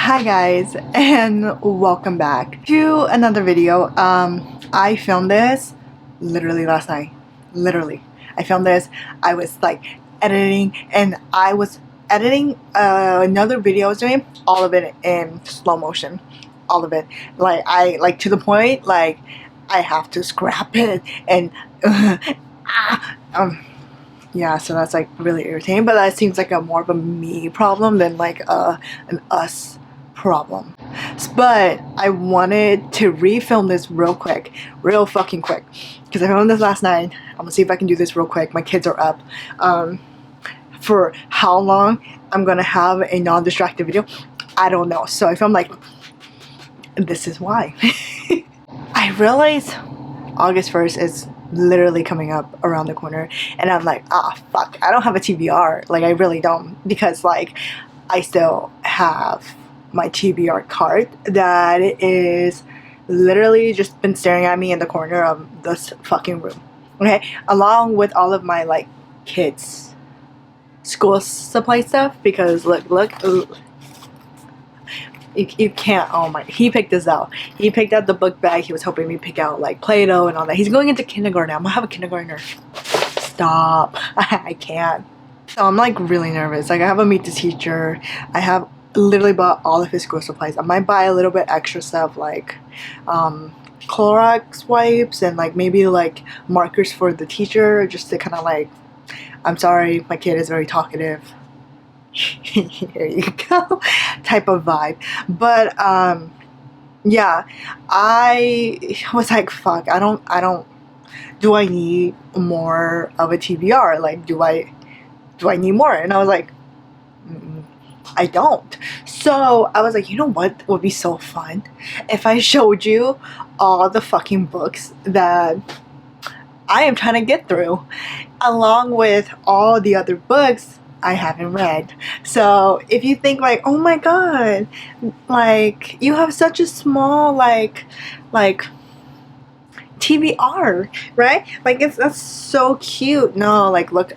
Hi guys, and welcome back to another video. I filmed this literally last night. Literally, I filmed this. I was like editing, and I was editing another video I was doing, all of it in slow motion, all of it. Like to the point like I have to scrap it and yeah, so that's like really irritating, but that seems like a more of a me problem than like an us problem. But I wanted to refilm this real quick, real fucking quick, because I filmed this last night. I'm gonna see if I can do this real quick. My kids are up. For how long I'm gonna have a non-distracted video, I don't know. So I filmed like, this is why. I realized August 1st is literally coming up around the corner, and I'm like, fuck, I don't have a TBR. Like, I really don't, because like I still have my TBR cart that is literally just been staring at me in the corner of this fucking room, okay, along with all of my like kids school supply stuff, because look, ooh, you can't. Oh my, he picked this out. He picked out the book bag. He was hoping me pick out like Play-Doh and all that. He's going into kindergarten. I'm gonna have a kindergartner. Stop. I can't. So I'm like really nervous. Like, I have to meet the teacher. I have literally bought all of his school supplies. I might buy a little bit extra stuff like Clorox wipes and like maybe like markers for the teacher, just to kind of like, I'm sorry, my kid is very talkative. Here you go, type of vibe. But yeah, I was like, fuck, I don't, do I need more of a TBR? Like, do I need more? And I was like, I don't. So I was like, you know what would be so fun if I showed you all the fucking books that I am trying to get through, along with all the other books I haven't read. So if you think like, oh my god, like you have such a small like TBR, right? Like, that's so cute. No, like, look,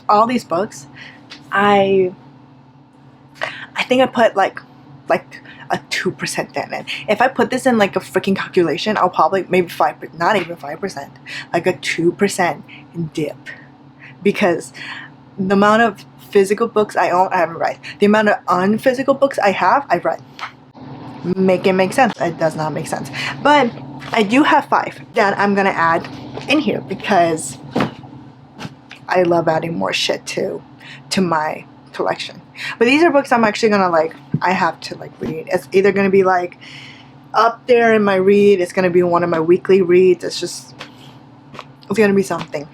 all these books, I think I put like a 2% in it. If I put this in like a freaking calculation, I'll probably maybe 5%, not even 5%, like a 2% dip, because the amount of physical books I own, I haven't read. The amount of unphysical books I have, I've read. Make it make sense? It does not make sense. But I do have 5 that I'm gonna add in here, because I love adding more shit to my collection. But these are books I'm actually gonna like, I have to like read. It's either gonna be like up there in my read, it's gonna be one of my weekly reads. It's gonna be something.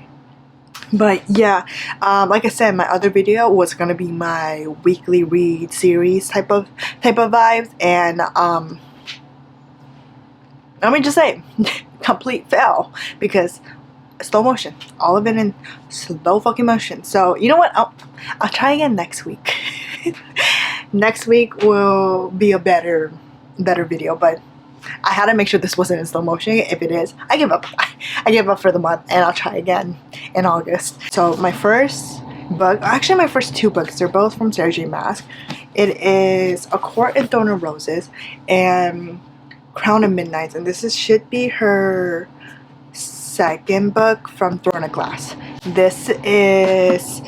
But yeah, like I said, my other video was gonna be my weekly read series type of vibes, and let me just say, complete fail, because slow motion, all of it in slow fucking motion. So you know what, I'll try again next week. Next week will be a better video, but I had to make sure this wasn't in slow motion. If it is, I give up. I give up for the month, and I'll try again in August. So my first book, actually my first 2 books, they're both from Sarah J. Maas. It is A Court and Thorn of Roses and Crown of Midnights, and this should be her second book from Thorn of Glass. This is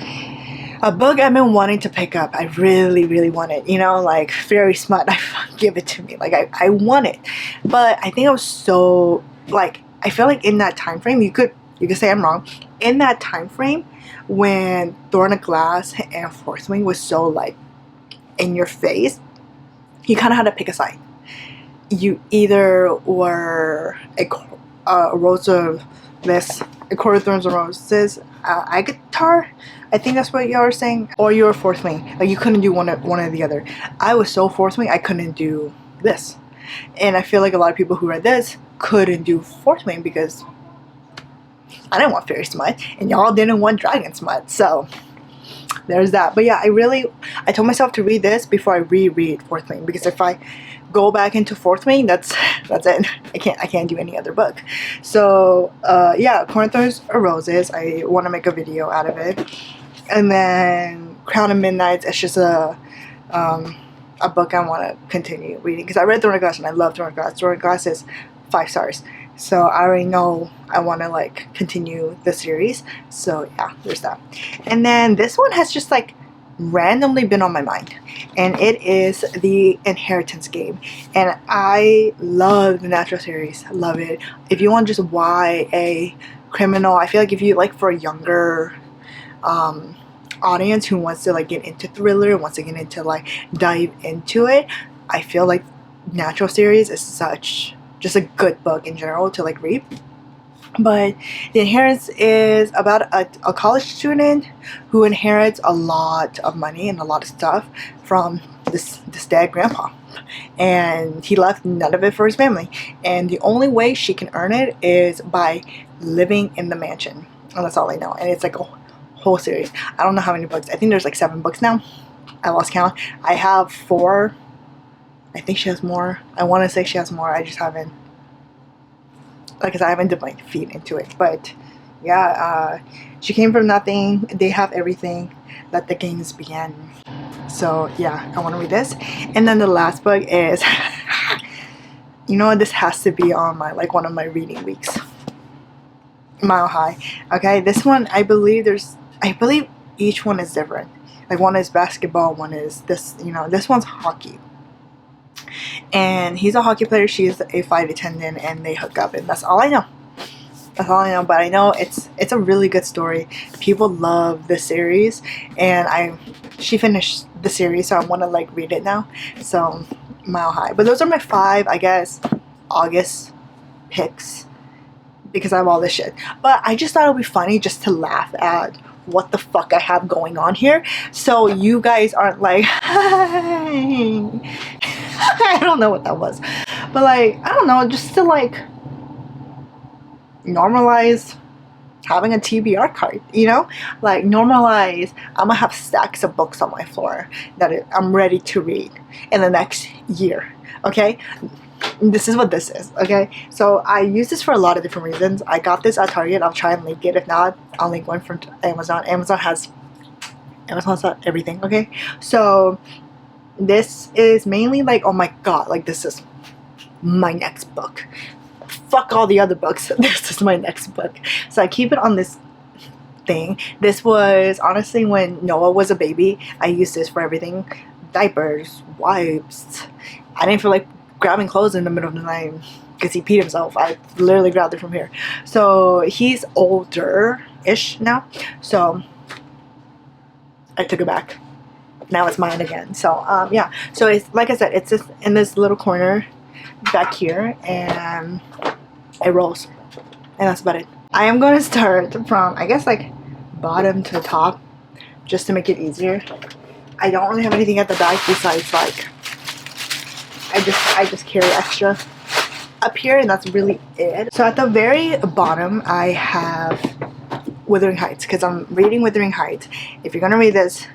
a book I've been wanting to pick up. I really want it, you know, like very smart. Give it to me. Like, I want it. But I think I was so, like, I feel like in that time frame, you could say I'm wrong, in that time frame when Thorn of Glass and Fourth Wing was so like in your face, you kind of had to pick a side. You either were a Rose of this, A Court of Thorns and Roses, Agatar, I think that's what y'all were saying, or you were Fourth Wing. Like, you couldn't do one or the other. I was so Fourth Wing, I couldn't do this. And I feel like a lot of people who read this couldn't do Fourth Wing, because I didn't want fairy smut, and y'all didn't want dragon smut. So there's that. But yeah, I told myself to read this before I reread Fourth Wing, because if I go back into Fourth Wing, that's it. I can't do any other book. So yeah, Court and Thorns or Roses, I want to make a video out of it. And then Crown of Midnights, it's just a a book I want to continue reading, because I read Throne of Glass and I love Throne of Glass. Throne of Glass is 5 stars, so I already know I want to like continue the series. So yeah, there's that. And then this one has just like randomly been on my mind, and it is the Inheritance game. And I love the Natural series. I love it. If you want just YA criminal, I feel like if you like for a younger audience who wants to like get into thriller, wants to get into like dive into it, I feel like Natural series is such just a good book in general to like read. But the Inheritance is about a college student who inherits a lot of money and a lot of stuff from this dead grandpa, and he left none of it for his family, and the only way she can earn it is by living in the mansion, and that's all I know. And it's like a whole series. I don't know how many books. I think there's like 7 books now. I lost count. I have 4. I think she has more. I want to say she has more. I just haven't, like I said, I haven't dipped my feet into it. But yeah, she came from nothing. They have everything. Let the games begin. So yeah, I want to read this. And then the last book is you know what, this has to be on my like one of my reading weeks. Mile High. Okay, this one I believe each one is different. Like one is basketball, one is this, you know, this one's hockey. And he's a hockey player, she's a flight attendant, and they hook up, and that's all I know. That's all I know, but I know it's a really good story. People love this series, and she finished the series, so I want to like read it now. So Mile High. But those are my 5, I guess, August picks, because I have all this shit. But I just thought it would be funny just to laugh at what the fuck I have going on here, so you guys aren't like I don't know what that was, but like, I don't know, just to like normalize having a TBR cart, you know, like normalize I'm gonna have stacks of books on my floor that I'm ready to read in the next year. Okay, this is what this is. Okay, so I use this for a lot of different reasons. I got this at Target. I'll try and link it. If not, I'll link one from Amazon. Amazon's got everything. Okay, so this is mainly like, oh my god, like this is my next book. Fuck all the other books. This is my next book. So I keep it on this thing. This was honestly when Noah was a baby. I used this for everything. Diapers, wipes. I didn't feel like grabbing clothes in the middle of the night because he peed himself. I literally grabbed it from here. So he's older-ish now. So I took it back. Now it's mine again. So yeah. So it's like I said, it's just in this little corner back here, and it rolls, and that's about it. I am going to start from, I guess, like bottom to the top just to make it easier. I don't really have anything at the back besides like I just carry extra up here, and that's really it. So at the very bottom I have Wuthering Heights, because I'm reading Wuthering Heights. If you're gonna read this,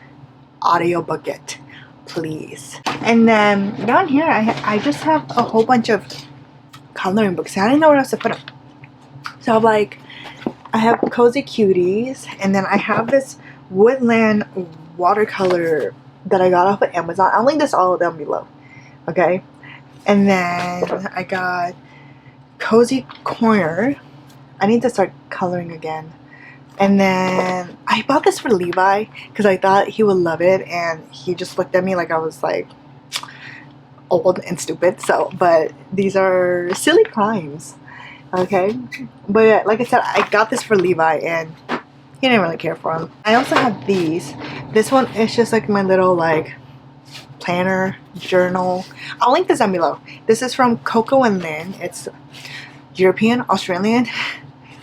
audiobook it, please. And then down here I just have a whole bunch of coloring books. I didn't know where else to put them. So like I have Cozy Cuties, and then I have this Woodland watercolor that I got off of Amazon. I'll link this all down below. Okay, and then I got Cozy Corner. I need to start coloring again. And then I bought this for Levi because I thought he would love it, and he just looked at me like I was like old and stupid. So, but these are Silly Crimes. Okay, but yeah, like I said, I got this for Levi, and he didn't really care for them. I also have these. This one is just like my little like planner journal. I'll link this down below. This is from Coco and Lynn. It's European Australian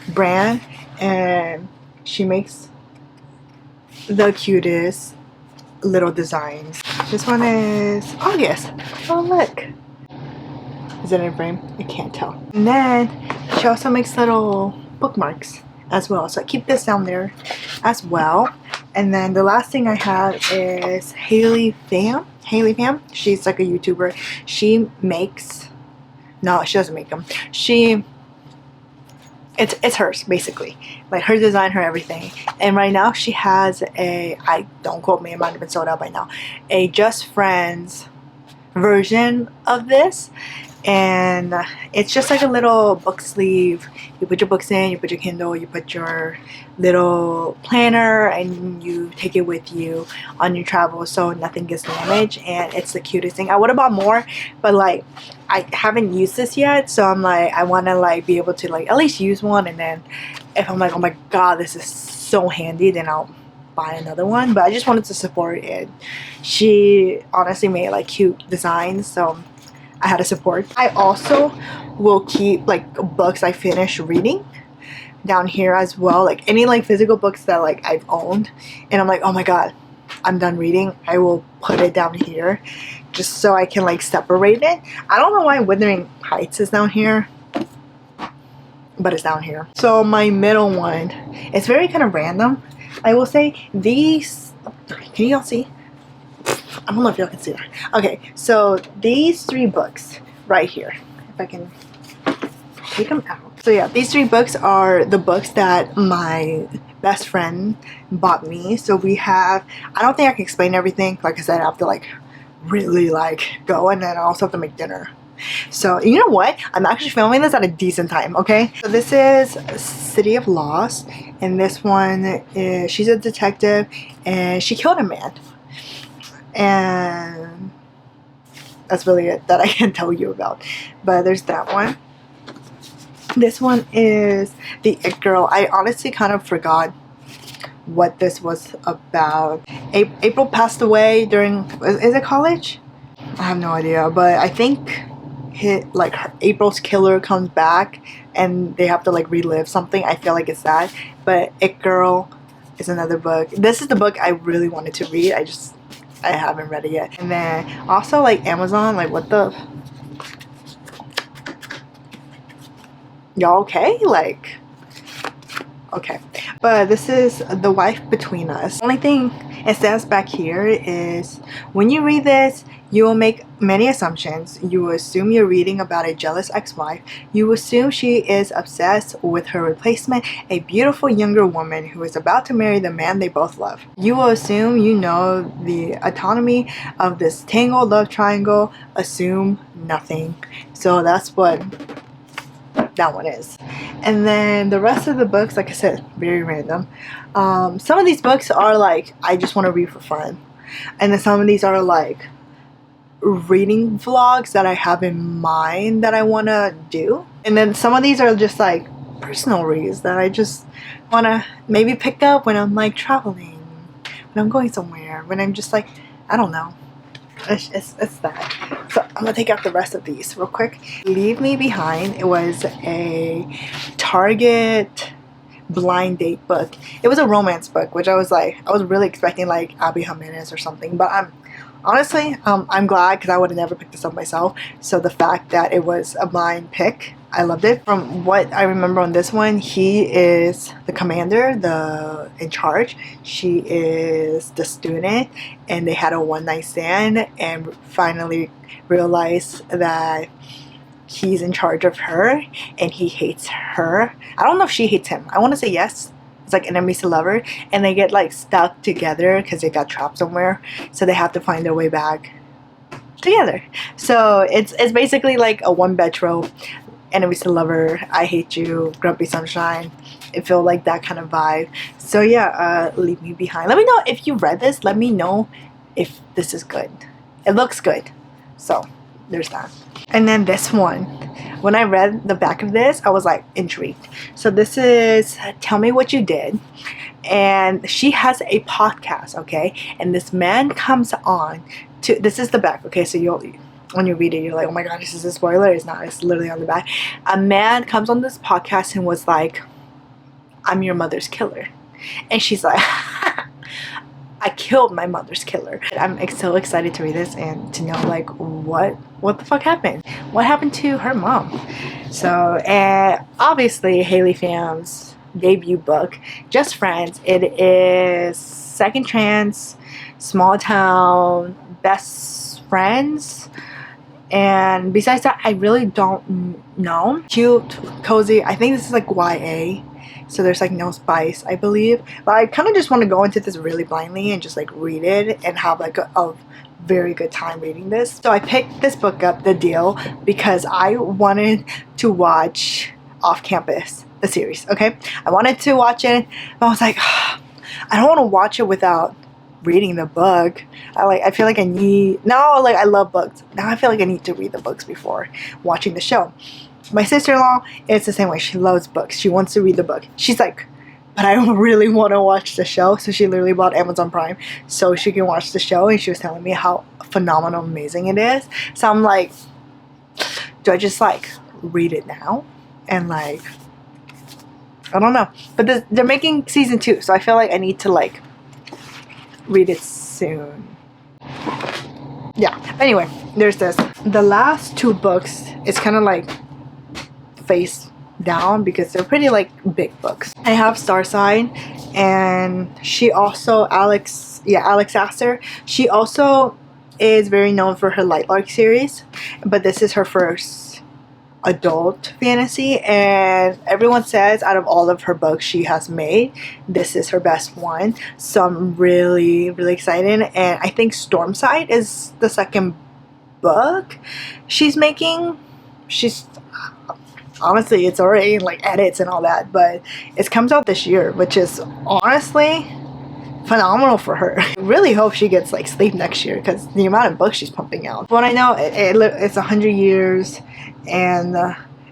brand, and she makes the cutest little designs. This one is August. Oh look, is it in frame? I can't tell. And then she also makes little bookmarks as well, so I keep this down there as well. And then the last thing I have is Haley Pham. She's like a YouTuber. She makes, no, she doesn't make them. It's hers basically, like her design, her everything. And right now she has a, don't quote me, it might have been sold out by now, a Just Friends version of this, and it's just like a little book sleeve. You put your books in, you put your Kindle, you put your little planner, and you take it with you on your travels so nothing gets damaged. And it's the cutest thing. I would have bought more, but like I haven't used this yet, so I'm like, I want to like be able to like at least use one, and then if I'm like, oh my god, this is so handy, then I'll buy another one. But I just wanted to support it. She honestly made like cute designs, so I had to support. I also will keep like books I finish reading down here as well, like any like physical books that like I've owned and I'm like, oh my god, I'm done reading. I will put it down here just so I can like separate it. I don't know why Wuthering Heights is down here, but it's down here. So my middle one, it's very kind of random, I will say. These, can y'all see? I don't know if y'all can see that. Okay, so these 3 books right here, if I can take them out. So yeah, these 3 books are the books that my best friend bought me. So we have, I don't think I can explain everything. Like I said, I have to like really like go, and then I also have to make dinner. So you know what? I'm actually filming this at a decent time, okay? So this is City of Lost, and this one is, she's a detective and she killed a man. And that's really it that I can tell you about. But there's that one. This one is The It Girl. I honestly kind of forgot what this was about. April passed away during, is it college? I have no idea, but I think April's killer comes back and they have to like relive something. I feel like it's that. But It Girl is another book. This is the book I really wanted to read. I haven't read it yet. And then also like Amazon, like what the, y'all okay? Like, okay. But this is The Wife Between Us. The only thing it says back here is, when you read this, you will make many assumptions. You will assume you're reading about a jealous ex-wife. You will assume she is obsessed with her replacement, a beautiful younger woman who is about to marry the man they both love. You will assume you know the autonomy of this tangled love triangle. Assume nothing. So that's what that one is. And then the rest of the books, like I said, very random. Some of these books are like, I just want to read for fun. And then some of these are like reading vlogs that I have in mind that I want to do. And then some of these are just like personal reads that I just want to maybe pick up when I'm like traveling, when I'm going somewhere, when I'm just like, I don't know. It's that. So I'm gonna take out the rest of these real quick. Leave Me Behind. It was a Target blind date book. It was a romance book, which I was really expecting like Abby Jimenez or something, but honestly, I'm glad, because I would have never picked this up myself. So the fact that it was a blind pick, I loved it. From what I remember on this one, he is the commander, in charge. She is the student, and they had a one-night stand and finally realized that he's in charge of her and he hates her. I don't know if she hates him. I want to say yes. It's like enemies to lover, and they get like stuck together because they got trapped somewhere, so they have to find their way back together. So it's basically like a one-bed trope. Enemies to lover, I hate you, grumpy sunshine. It felt like that kind of vibe. So yeah, Leave Me Behind. Let me know if you read this. Let me know if this is good. It looks good. So there's that. And then this one, when I read the back of this, I was like intrigued. So this is Tell Me What You Did, and she has a podcast, okay? And this man comes on to, this is the back, okay? So when you read it, you're like, oh my god, this is a spoiler. It's not. It's literally on the back. A man comes on this podcast and was like, I'm your mother's killer. And she's like, I killed my mother's killer. I'm so excited to read this and to know like what the fuck happened. What happened to her mom? So, and obviously Haley Pham's debut book, Just Friends. It is second chance, small town, best friends. And besides that, I really don't know. Cute, cozy. I think this is like YA. So there's like no spice, I believe. But I kind of just want to go into this really blindly and just like read it and have like a very good time reading this. So I picked this book up, The Deal, because I wanted to watch Off Campus, the series. Okay, I wanted to watch it, but I was like, I don't want to watch it without reading the book. I feel like I need, now like I love books, now I feel like I need to read the books before watching the show. My sister-in-law, it's the same way. She loves books. She wants to read the book. She's like, but I really want to watch the show. So she literally bought Amazon Prime so she can watch the show, and she was telling me how phenomenal, amazing it is. So I'm like, do I just like read it now? And like, I don't know. But they're making season 2, so I feel like I need to like read it soon. Yeah. Anyway, there's this. The last 2 books, it's kind of like face down because they're pretty like big books. I have Starside, and she also, Alex Astor, she also is very known for her Lightlark series, but this is her first adult fantasy, and everyone says out of all of her books she has made, this is her best one. So I'm really excited, and I think Stormside is the second book she's making. She's honestly, it's already in like edits and all that, but it comes out this year, which is honestly phenomenal for her. I really hope she gets like sleep next year because the amount of books she's pumping out. When I know it's 100 years and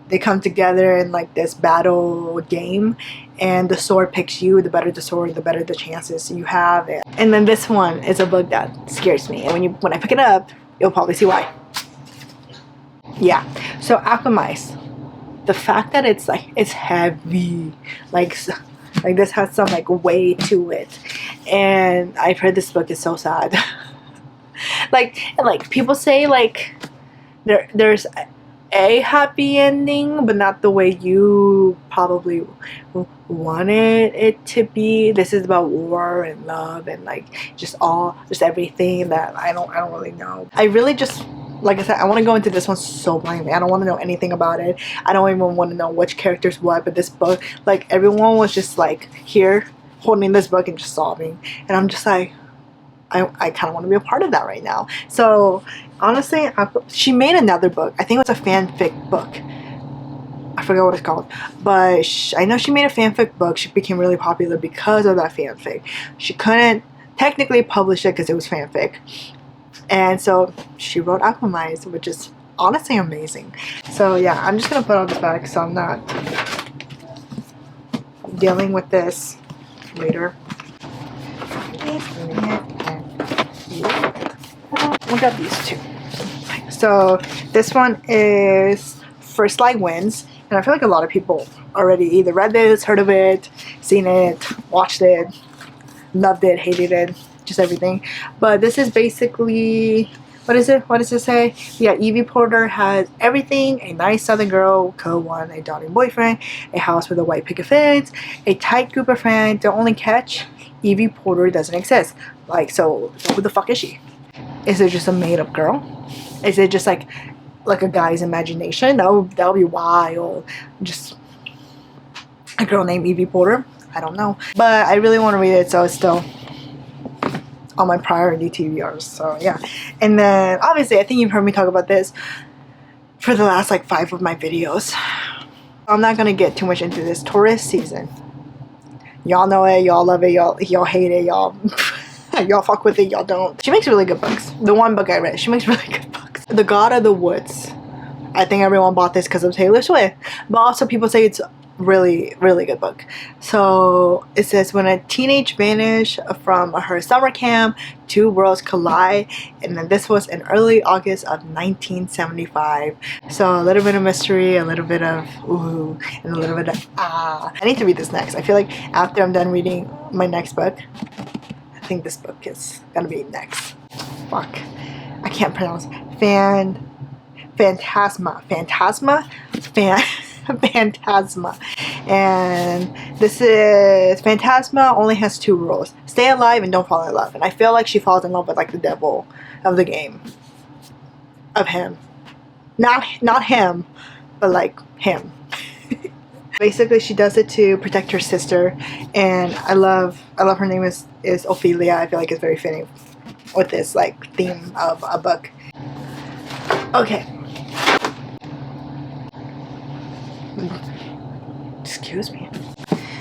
they come together in like this battle game, and the sword picks you. The better the sword, the better the chances you have. And then this one is a book that scares me, and when I pick it up, you'll probably see why. Yeah, so Alchemist. The fact that it's like, it's heavy, like this has some like weight to it, and I've heard this book is so sad. like people say like there's a happy ending, but not the way you probably wanted it to be. This is about war and love and like just everything that I don't really know. I really just, like I said, I want to go into this one so blindly. I don't want to know anything about it. I don't even want to know which character's what, but this book, like everyone was just like here holding this book and just sobbing, and I'm just like, I kind of want to be a part of that right now. So honestly, she made another book. I think it was a fanfic book. I forgot what it's called, but I know she made a fanfic book. She became really popular because of that fanfic. She couldn't technically publish it because it was fanfic, and so she wrote Alchemist, which is honestly amazing. So yeah, I'm just gonna put all this back so I'm not dealing with this later. We got these 2. So this one is First Light Wins, and I feel like a lot of people already either read this, heard of it, seen it, watched it, loved it, hated it, just everything. But this is basically, what is it? What does it say? Yeah, Evie Porter has everything: a nice southern girl, co-one, a daunting boyfriend, a house with a white picket fence, a tight group of friends. The only catch: Evie Porter doesn't exist. Like, so who the fuck is she? Is it just a made-up girl? Is it just like a guy's imagination? That would be wild. Just a girl named Evie Porter? I don't know. But I really want to read it, so it's still on my priority TBRs. So yeah. And then obviously, I think you've heard me talk about this for the last like 5 of my videos. I'm not gonna get too much into this. Tourist season. Y'all know it, y'all love it, y'all hate it, y'all y'all fuck with it, y'all don't. She makes really good books. The one book I read, she makes really good books. The God of the Woods. I think everyone bought this because of Taylor Swift, but also people say it's really good book. So it says, when a teenage vanish from her summer camp, 2 worlds collide, and then this was in early August of 1975. So a little bit of mystery, a little bit of ooh, and a little bit of ah. I need to read this next. I feel like after I'm done reading my next book, I think this book is gonna be next. Fuck, I can't pronounce Phantasma, and this is Phantasma only has 2 rules: stay alive and don't fall in love. And I feel like she falls in love with like the devil of the game, of him, not him, but like him. Basically, she does it to protect her sister, and I love her name is Ophelia. I feel like it's very fitting with this like theme of a book. Okay. Excuse me.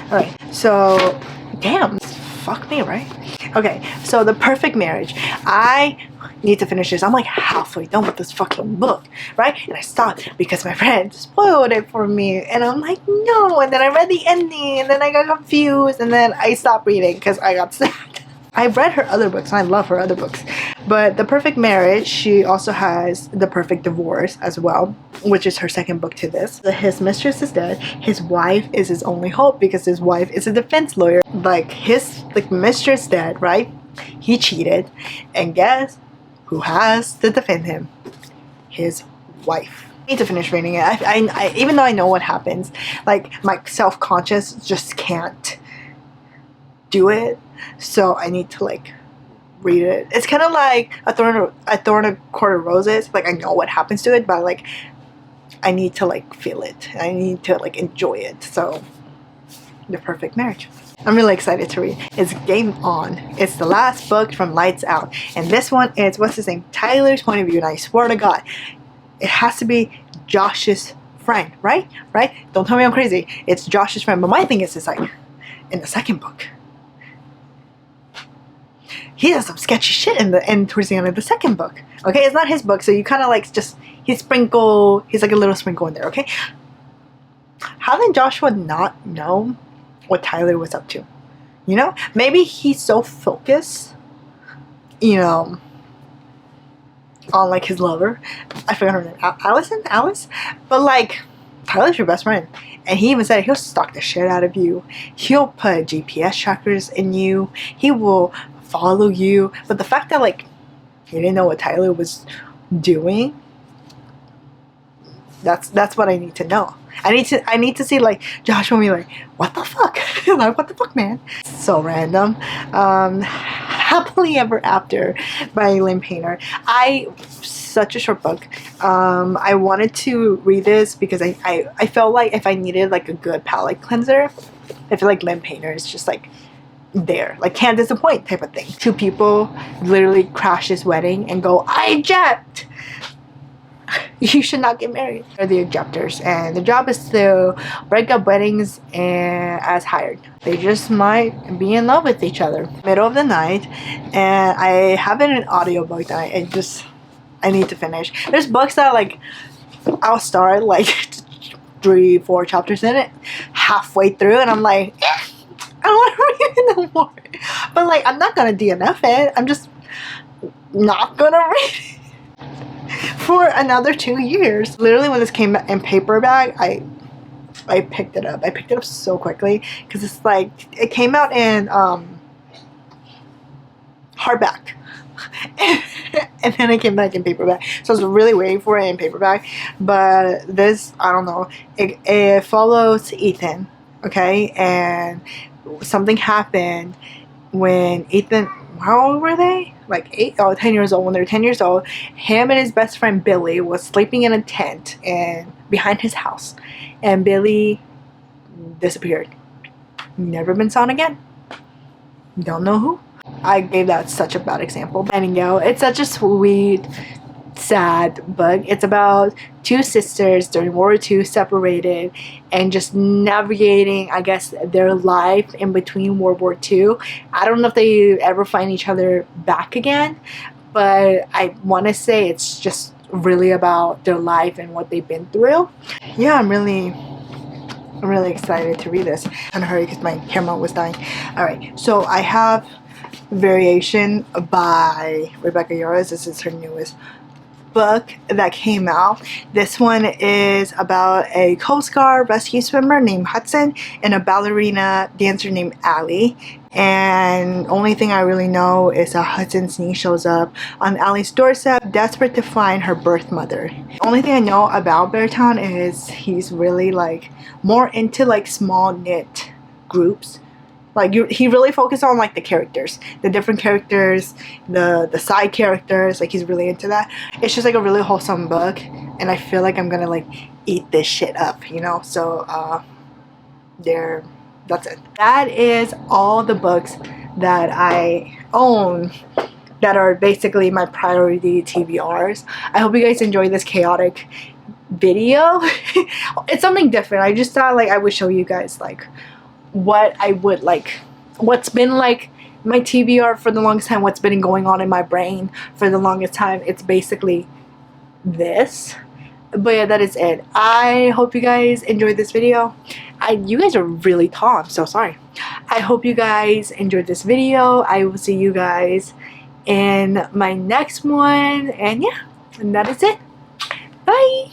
Alright, so damn, fuck me, right? Okay, so The Perfect Marriage. I need to finish this. I'm like halfway done with this fucking book, right? And I stopped because my friend spoiled it for me, and I'm like, no. And then I read the ending, and then I got confused, and then I stopped reading because I got sad. I've read her other books, and I love her other books. But The Perfect Marriage, she also has The Perfect Divorce as well, which is her second book to this. His mistress is dead. His wife is his only hope because his wife is a defense lawyer. Like, his mistress dead, right? He cheated. And guess who has to defend him? His wife. I need to finish reading it. I even though I know what happens, like, my self-conscious just can't do it. So I need to like read it. It's kind of like a thorn a court of roses. Like, I know what happens to it, but like I need to like feel it. I need to like enjoy it. So The Perfect Marriage. I'm really excited to read. It's Game On. It's the last book from Lights Out, and this one is, what's his name, Tyler's point of view. And I swear to God, it has to be Josh's friend, right? Don't tell me I'm crazy. It's Josh's friend. But my thing is, it's like in the second book, he does some sketchy shit in the end towards the end of the second book. Okay, it's not his book, so you kind of like just he's like a little sprinkle in there. Okay, how did Joshua not know what Tyler was up to? You know, maybe he's so focused, you know, on like his lover. I forgot her name, Alice. But like, Tyler's your best friend, and he even said he'll stalk the shit out of you. He'll put GPS trackers in you. He will follow you. But the fact that like he didn't know what Tyler was doing, that's what I need to know. I need to see like Joshua be like, what the fuck? Like, what the fuck, man? So random. Happily Ever After by Lynn Painter. Such a short book. I wanted to read this because I felt like if I needed like a good palate cleanser, I feel like Lynn Painter is just like there, like can't disappoint type of thing. Two people literally crash his wedding and go, I eject. You should not get married. They're the ejectors, and the job is to break up weddings and as hired. They just might be in love with each other. Middle of the night, and I have it in an audiobook that I need to finish. There's books that like I'll start like 3-4 chapters in it halfway through, and I'm like, I don't want to read it no more. But like, I'm not gonna DNF it. I'm just not gonna read it for another 2 years. Literally, when this came in paperback, I picked it up. I picked it up so quickly because it's like it came out in hardback, and then it came back in paperback. So I was really waiting for it in paperback. But this, I don't know. It follows Ethan, okay, and something happened when Ethan. How old were they? Like 10 years old. When they're 10 years old, him and his best friend Billy was sleeping in a tent and behind his house, and Billy disappeared. Never been seen again. Don't know who. I gave that such a bad example. But anyhow, it's such a sweet, sad book. It's about two sisters during World War II separated and just navigating, I guess, their life in between World War II. I don't know if they ever find each other back again, but I want to say it's just really about their life and what they've been through. Yeah, I'm really excited to read this. I'm in a hurry because my camera was dying. Alright, so I have Variation by Rebecca Yarros. This is her newest book that came out. This one is about a Coast Guard rescue swimmer named Hudson and a ballerina dancer named Allie. And only thing I really know is that Hudson's niece shows up on Allie's doorstep, desperate to find her birth mother. Only thing I know about Beartown is he's really like more into like small knit groups. Like he really focused on like the characters, the different characters, the side characters. Like he's really into that. It's just like a really wholesome book, and I feel like I'm gonna like eat this shit up, you know. So that's it. That is all the books that I own that are basically my priority TBRs. I hope you guys enjoy this chaotic video. It's something different. I just thought like I would show you guys like what I would like, what's been like my TBR for the longest time, what's been going on in my brain for the longest time. It's basically this. But yeah, that is it. I hope you guys enjoyed this video. You guys are really tall. I'm so sorry. I hope you guys enjoyed this video. I will see you guys in my next one. And yeah, and that is it. Bye.